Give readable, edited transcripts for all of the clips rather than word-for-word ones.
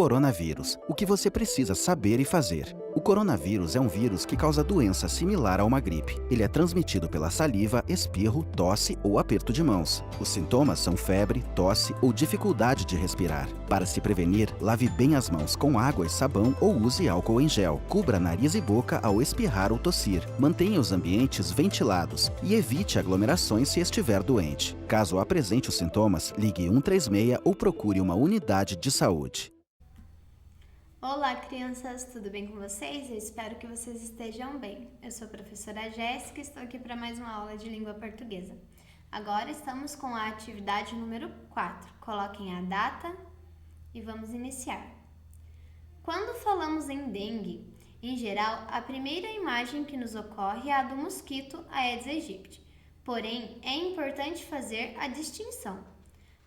coronavírus, o que você precisa saber e fazer. O coronavírus é um vírus que causa doença similar a uma gripe. Ele é transmitido pela saliva, espirro, tosse ou aperto de mãos. Os sintomas são febre, tosse ou dificuldade de respirar. Para se prevenir, lave bem as mãos com água e sabão ou use álcool em gel. Cubra nariz e boca ao espirrar ou tossir. Mantenha os ambientes ventilados e evite aglomerações se estiver doente. Caso apresente os sintomas, ligue 136 ou procure uma unidade de saúde. Olá, crianças, tudo bem com vocês? Eu espero que vocês estejam bem. Eu sou a professora Jéssica e estou aqui para mais uma aula de língua portuguesa. Agora estamos com a atividade número 4. Coloquem a data e vamos iniciar. Quando falamos em dengue, em geral, a primeira imagem que nos ocorre é a do mosquito Aedes aegypti. Porém, é importante fazer a distinção.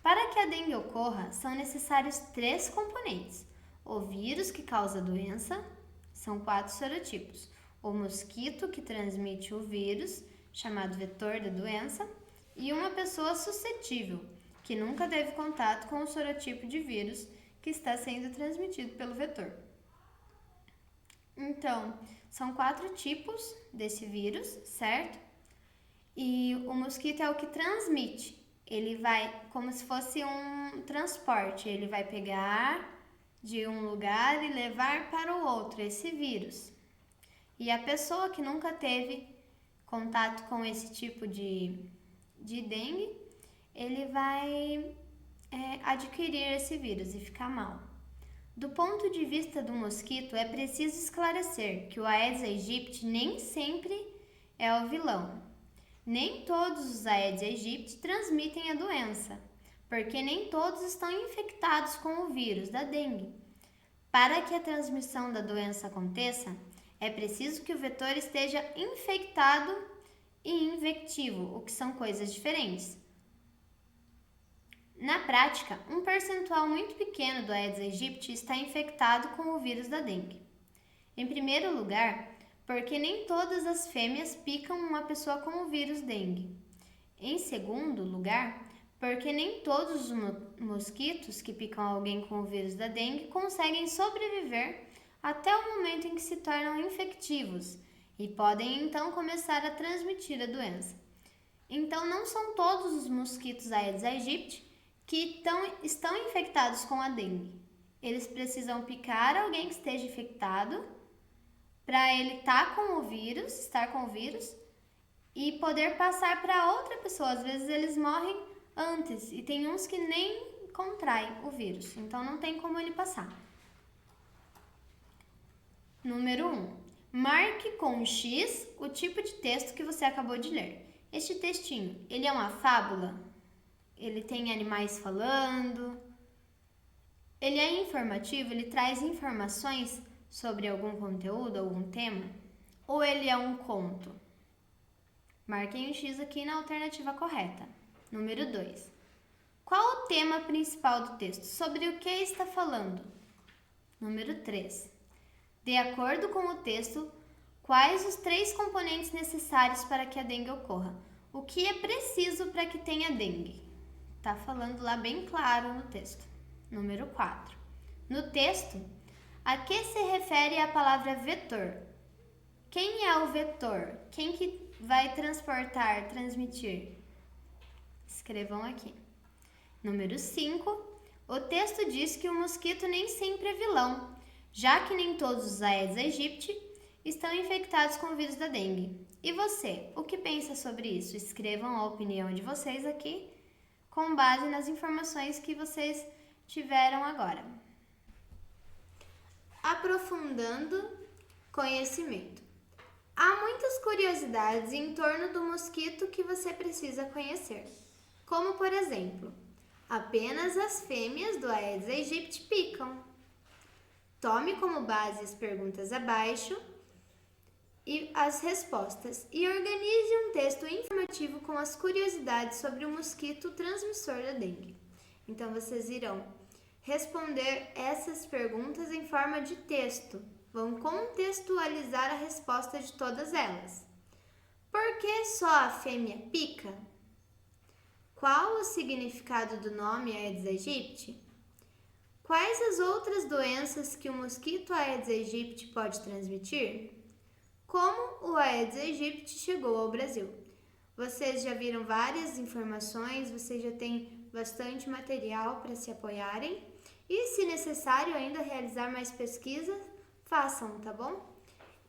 Para que a dengue ocorra, são necessários 3 componentes. O vírus que causa a doença, são 4 serotipos. O mosquito que transmite o vírus, chamado vetor da doença, e uma pessoa suscetível, que nunca teve contato com o sorotipo de vírus que está sendo transmitido pelo vetor. Então, são 4 tipos desse vírus, certo? E o mosquito é o que transmite. Ele vai, como se fosse um transporte, ele vai pegar de um lugar e levar para o outro esse vírus. E a pessoa que nunca teve contato com esse tipo de dengue, ele vai adquirir esse vírus e ficar mal. Do ponto de vista do mosquito, é preciso esclarecer que o Aedes aegypti nem sempre é o vilão. Nem todos os Aedes aegypti transmitem a doença, porque nem todos estão infectados com o vírus da dengue. Para que a transmissão da doença aconteça, é preciso que o vetor esteja infectado e infectivo, o que são coisas diferentes. Na prática, um percentual muito pequeno do Aedes aegypti está infectado com o vírus da dengue. Em primeiro lugar, porque nem todas as fêmeas picam uma pessoa com o vírus dengue. Em segundo lugar, porque nem todos os mosquitos que picam alguém com o vírus da dengue conseguem sobreviver até o momento em que se tornam infectivos e podem então começar a transmitir a doença. Então, não são todos os mosquitos Aedes aegypti que estão infectados com a dengue. Eles precisam picar alguém que esteja infectado para ele estar com o vírus e poder passar para outra pessoa. Às vezes eles morrem antes e tem uns que nem contraem o vírus, então não tem como ele passar. Número 1. Marque com X o tipo de texto que você acabou de ler. Este textinho, ele é uma fábula? Ele tem animais falando? Ele é informativo? Ele traz informações sobre algum conteúdo, algum tema? Ou ele é um conto? Marquem um X aqui na alternativa correta. Número 2. Qual o tema principal do texto? Sobre o que está falando? Número 3. De acordo com o texto, quais os 3 componentes necessários para que a dengue ocorra? O que é preciso para que tenha dengue? Está falando lá bem claro no texto. Número 4. No texto, a que se refere a palavra vetor? Quem é o vetor? Quem que vai transportar, transmitir? Escrevam aqui. Número 5. O texto diz que o mosquito nem sempre é vilão, já que nem todos os Aedes aegypti estão infectados com o vírus da dengue. E você, o que pensa sobre isso? Escrevam a opinião de vocês aqui, com base nas informações que vocês tiveram agora. Aprofundando conhecimento. Há muitas curiosidades em torno do mosquito que você precisa conhecer. Como, por exemplo, apenas as fêmeas do Aedes aegypti picam. Tome como base as perguntas abaixo e as respostas e organize um texto informativo com as curiosidades sobre o mosquito transmissor da dengue. Então, vocês irão responder essas perguntas em forma de texto. Vão contextualizar a resposta de todas elas. Por que só a fêmea pica? Qual o significado do nome Aedes aegypti? Quais as outras doenças que o mosquito Aedes aegypti pode transmitir? Como o Aedes aegypti chegou ao Brasil? Vocês já viram várias informações, vocês já têm bastante material para se apoiarem. E se necessário ainda realizar mais pesquisas, façam, tá bom?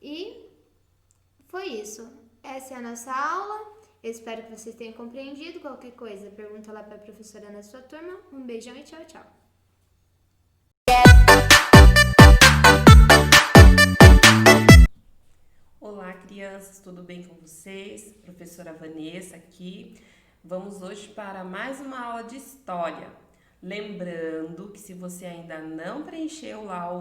E foi isso. Essa é a nossa aula. Eu espero que vocês tenham compreendido. Qualquer coisa, pergunta lá para a professora na sua turma. Um beijão e tchau, tchau. Olá, crianças, tudo bem com vocês? Professora Vanessa aqui. Vamos hoje para mais uma aula de história. Lembrando que se você ainda não preencheu lá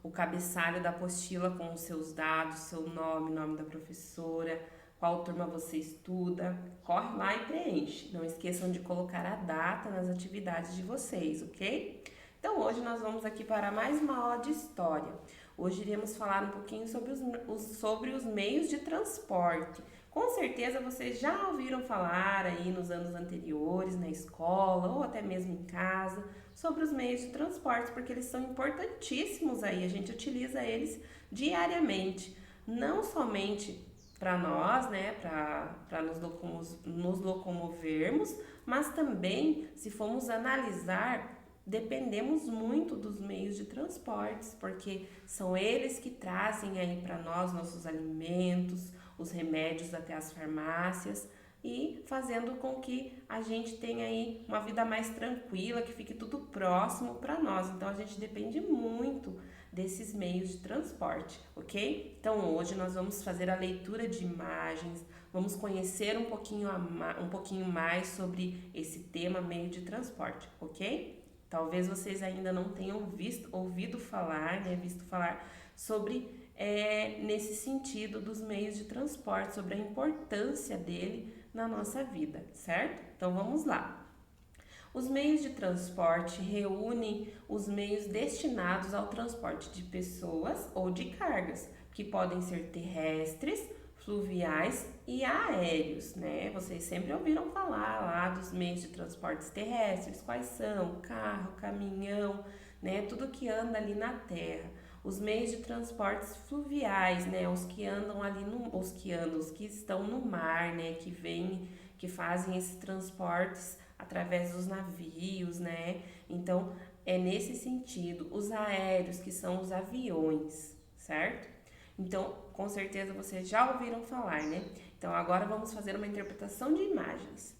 o cabeçalho da apostila com os seus dados, seu nome, nome da professora, qual turma você estuda, corre lá e preenche. Não esqueçam de colocar a data nas atividades de vocês, ok? Então, hoje nós vamos aqui para mais uma aula de história. Hoje iremos falar um pouquinho sobre os meios de transporte. Com certeza vocês já ouviram falar aí nos anos anteriores, na escola ou até mesmo em casa, sobre os meios de transporte, porque eles são importantíssimos aí, a gente utiliza eles diariamente, não somente para nós, né, para nos locomovermos, mas também, se formos analisar, dependemos muito dos meios de transportes, porque são eles que trazem aí para nós nossos alimentos, os remédios até as farmácias e fazendo com que a gente tenha aí uma vida mais tranquila, que fique tudo próximo para nós. Então a gente depende muito desses meios de transporte, ok? Então hoje nós vamos fazer a leitura de imagens, vamos conhecer um pouquinho mais sobre esse tema meio de transporte, ok? Talvez vocês ainda não tenham ouvido falar, né, visto falar sobre nesse sentido dos meios de transporte, sobre a importância dele na nossa vida, certo? Então vamos lá. Os meios de transporte reúnem os meios destinados ao transporte de pessoas ou de cargas, que podem ser terrestres, fluviais e aéreos, né? Vocês sempre ouviram falar lá dos meios de transportes terrestres, quais são? Carro, caminhão, né? Tudo que anda ali na terra. Os meios de transportes fluviais, né? Os que andam ali os que estão no mar, né? Que fazem esses transportes através dos navios, né? Então, é nesse sentido. Os aéreos, que são os aviões, certo? Então, com certeza vocês já ouviram falar, né? Então, agora vamos fazer uma interpretação de imagens.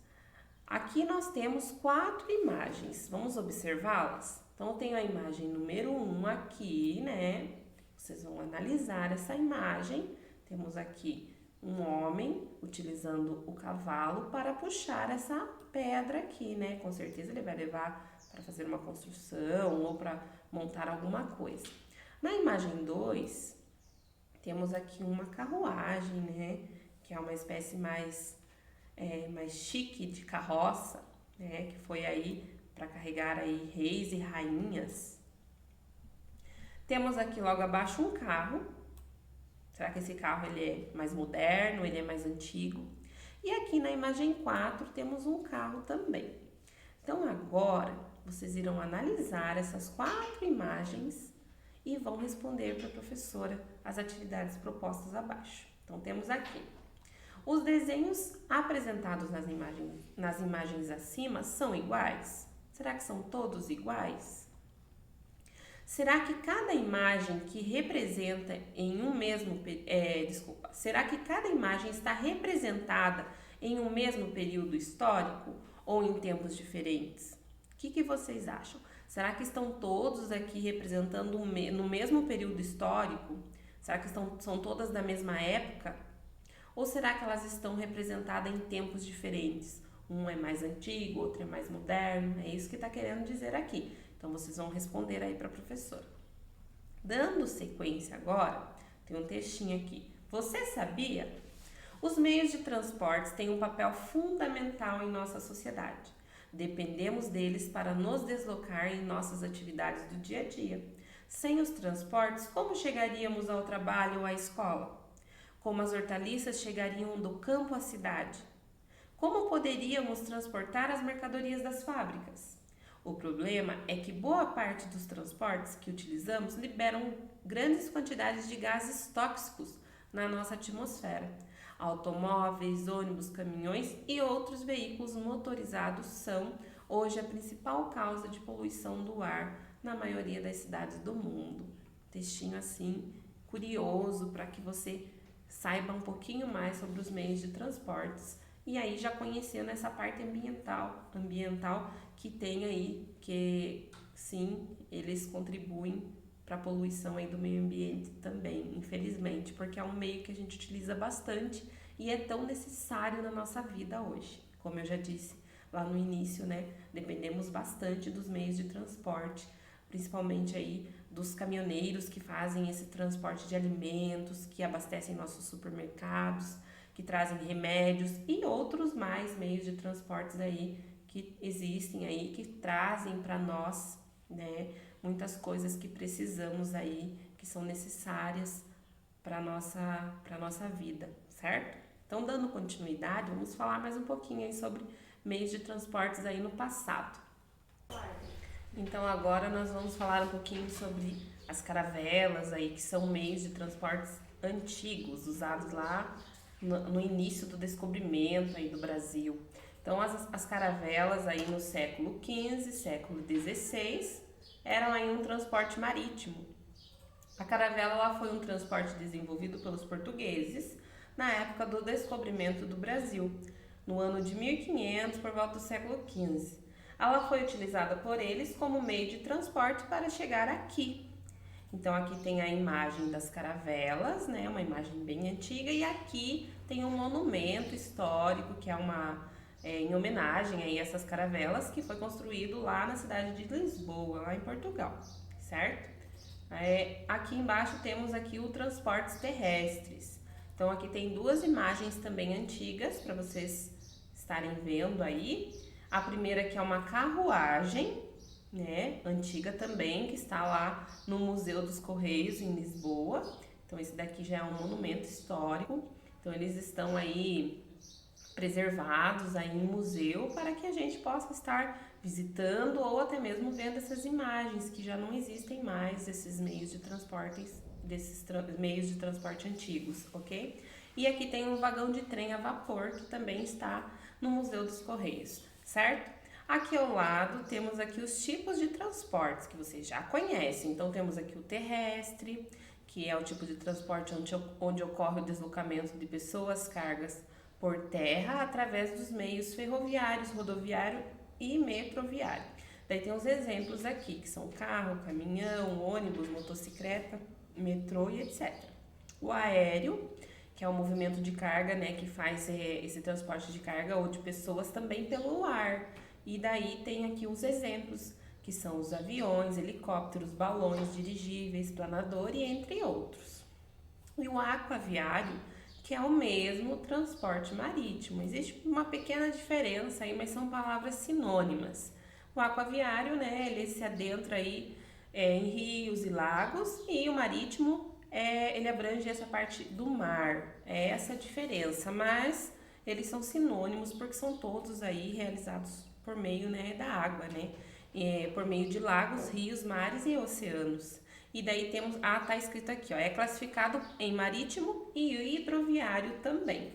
Aqui nós temos 4 imagens. Vamos observá-las? Então, eu tenho a imagem número 1 aqui, né? Vocês vão analisar essa imagem. Temos aqui um homem utilizando o cavalo para puxar essa pedra aqui, né? Com certeza ele vai levar para fazer uma construção ou para montar alguma coisa. Na imagem 2, temos aqui uma carruagem, né? Que é uma espécie mais chique de carroça, né? Que foi aí para carregar aí reis e rainhas. Temos aqui logo abaixo um carro. Será que esse carro ele é mais moderno, ele é mais antigo? E aqui na imagem 4 temos um carro também. Então agora vocês irão analisar essas 4 imagens e vão responder para a professora as atividades propostas abaixo. Então temos aqui. Os desenhos apresentados nas imagens acima são iguais? Será que são todos iguais? Será que cada imagem que representa em um mesmo será que cada imagem está representada em um mesmo período histórico ou em tempos diferentes? O que vocês acham? Será que estão todos aqui representando no mesmo período histórico? Será que são todas da mesma época? Ou será que elas estão representadas em tempos diferentes? Um é mais antigo, outro é mais moderno. É isso que está querendo dizer aqui. Então, vocês vão responder aí para a professora. Dando sequência agora, tem um textinho aqui. Você sabia? Os meios de transporte têm um papel fundamental em nossa sociedade. Dependemos deles para nos deslocar em nossas atividades do dia a dia. Sem os transportes, como chegaríamos ao trabalho ou à escola? Como as hortaliças chegariam do campo à cidade? Como poderíamos transportar as mercadorias das fábricas? O problema é que boa parte dos transportes que utilizamos liberam grandes quantidades de gases tóxicos na nossa atmosfera. Automóveis, ônibus, caminhões e outros veículos motorizados são hoje a principal causa de poluição do ar na maioria das cidades do mundo. Textinho assim curioso para que você saiba um pouquinho mais sobre os meios de transportes e aí já conhecendo essa parte ambiental que tem aí, que sim, eles contribuem para a poluição aí do meio ambiente também, infelizmente, porque é um meio que a gente utiliza bastante e é tão necessário na nossa vida hoje. Como eu já disse lá no início, né, dependemos bastante dos meios de transporte, principalmente aí dos caminhoneiros que fazem esse transporte de alimentos, que abastecem nossos supermercados, que trazem remédios e outros mais meios de transportes aí que existem aí, que trazem para nós, né, muitas coisas que precisamos aí, que são necessárias para nossa vida, certo? Então, dando continuidade, vamos falar mais um pouquinho aí sobre meios de transportes aí no passado. Então, agora nós vamos falar um pouquinho sobre as caravelas aí, que são meios de transportes antigos, usados lá no início do descobrimento aí do Brasil. Então, as caravelas aí no século XV, século XVI, eram aí um transporte marítimo. A caravela ela foi um transporte desenvolvido pelos portugueses na época do descobrimento do Brasil, no ano de 1500, por volta do século XV. Ela foi utilizada por eles como meio de transporte para chegar aqui. Então aqui tem a imagem das caravelas, né, uma imagem bem antiga, e aqui tem um monumento histórico que é em homenagem a essas caravelas, que foi construído lá na cidade de Lisboa, lá em Portugal, certo? Aqui embaixo temos aqui os transportes terrestres. Então aqui tem duas imagens também antigas para vocês estarem vendo aí. A primeira que é uma carruagem, né, antiga também, que está lá no Museu dos Correios em Lisboa. Então esse daqui já é um monumento histórico. Então eles estão aí preservados aí em museu para que a gente possa estar visitando ou até mesmo vendo essas imagens que já não existem mais, esses meios de transporte, meios de transporte antigos, ok? E aqui tem um vagão de trem a vapor que também está no Museu dos Correios, certo? Aqui ao lado temos aqui os tipos de transportes que vocês já conhecem. Então temos aqui o terrestre, que é o tipo de transporte onde ocorre o deslocamento de pessoas, cargas por terra através dos meios ferroviários, rodoviário e metroviário. Daí tem os exemplos aqui, que são carro, caminhão, ônibus, motocicleta, metrô e etc. O aéreo, que é o movimento de carga, né, que faz esse transporte de carga ou de pessoas também pelo ar. E daí tem aqui os exemplos, que são os aviões, helicópteros, balões, dirigíveis, planador e entre outros. E o aquaviário, que é o mesmo transporte marítimo. Existe uma pequena diferença aí, mas são palavras sinônimas. O aquaviário, né, ele se adentra aí em rios e lagos, e o marítimo, ele abrange essa parte do mar. É essa a diferença, mas eles são sinônimos porque são todos aí realizados por meio, né, da água, né, por meio de lagos, rios, mares e oceanos. E daí temos, tá escrito aqui, ó, é classificado em marítimo e hidroviário também.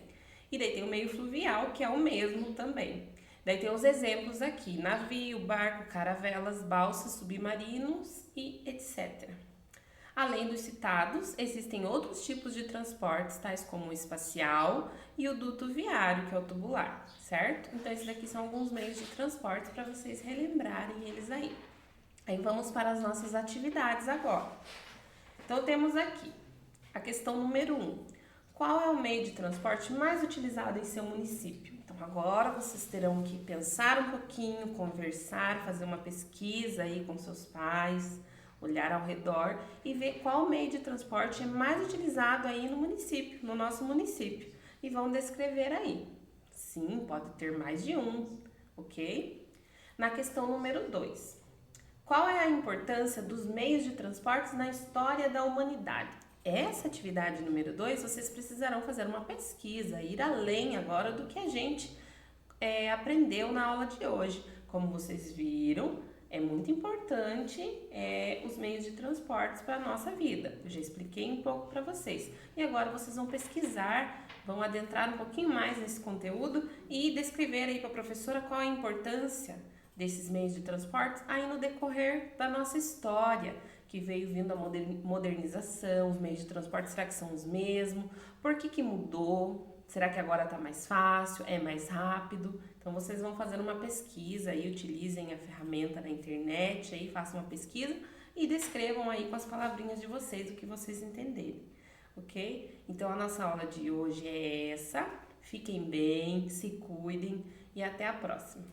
E daí tem o meio fluvial, que é o mesmo também. Daí tem os exemplos aqui, navio, barco, caravelas, balsas, submarinos e etc. Além dos citados, existem outros tipos de transportes, tais como o espacial e o duto viário, que é o tubular, certo? Então esses daqui são alguns meios de transporte para vocês relembrarem eles aí. Aí vamos para as nossas atividades agora. Então temos aqui a questão número 1. Qual é o meio de transporte mais utilizado em seu município? Então agora vocês terão que pensar um pouquinho, conversar, fazer uma pesquisa aí com seus pais, olhar ao redor e ver qual meio de transporte é mais utilizado aí no município, no nosso município. E vão descrever aí. Sim, pode ter mais de um, ok? Na questão número 2. Qual é a importância dos meios de transportes na história da humanidade? Essa atividade número 2, vocês precisarão fazer uma pesquisa, ir além agora do que a gente aprendeu na aula de hoje. Como vocês viram, é muito importante os meios de transportes para a nossa vida. Eu já expliquei um pouco para vocês. E agora vocês vão pesquisar, vão adentrar um pouquinho mais nesse conteúdo e descrever aí para a professora qual a importância desses meios de transporte aí no decorrer da nossa história, que veio vindo a modernização, os meios de transporte, será que são os mesmos? Por que mudou? Será que agora está mais fácil? É mais rápido? Então, vocês vão fazer uma pesquisa aí, utilizem a ferramenta na internet, aí façam uma pesquisa e descrevam aí com as palavrinhas de vocês o que vocês entenderem, ok? Então, a nossa aula de hoje é essa. Fiquem bem, se cuidem e até a próxima.